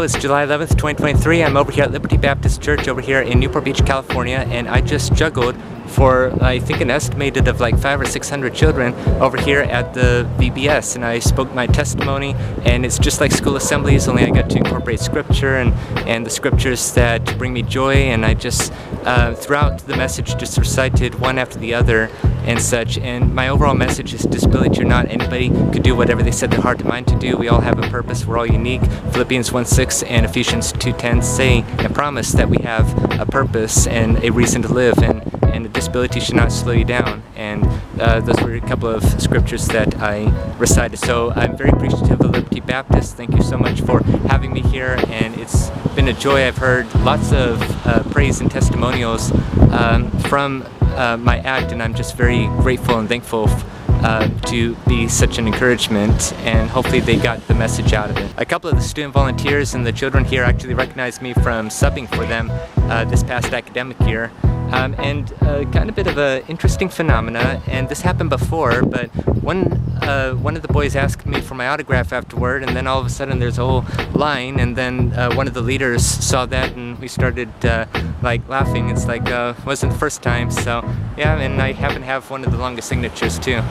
Hello, it's July 11th, 2023. I'm over here at Liberty Baptist Church over here in Newport Beach, California, and I just juggled for I think an estimated of like 500 or 600 children over here at the VBS, and I spoke my testimony, and it's just like school assemblies, only I got to incorporate scripture and the scriptures that bring me joy, and I just throughout the message just recited one after the other and such. And my overall message is disability or not, anybody could do whatever they set their heart and mind to do. We all have a purpose, we're all unique. Philippians 1:6 and Ephesians 2:10 say and promise that we have a purpose and a reason to live, and a disability should not slow you down. And those were a couple of scriptures that I recited. So I'm very appreciative of Liberty Baptist. Thank you so much for having me here, and it's been a joy. I've heard lots of praise and testimonials from my act, and I'm just very grateful and thankful to be such an encouragement, and hopefully they got the message out of it. A couple of the student volunteers and the children here actually recognized me from subbing for them this past academic year. And kind of bit of an interesting phenomena, and this happened before, but one of the boys asked me for my autograph afterward, and then all of a sudden there's a whole line, and then one of the leaders saw that, and we started like laughing. It's like wasn't the first time, so yeah, and I happen to have one of the longest signatures too.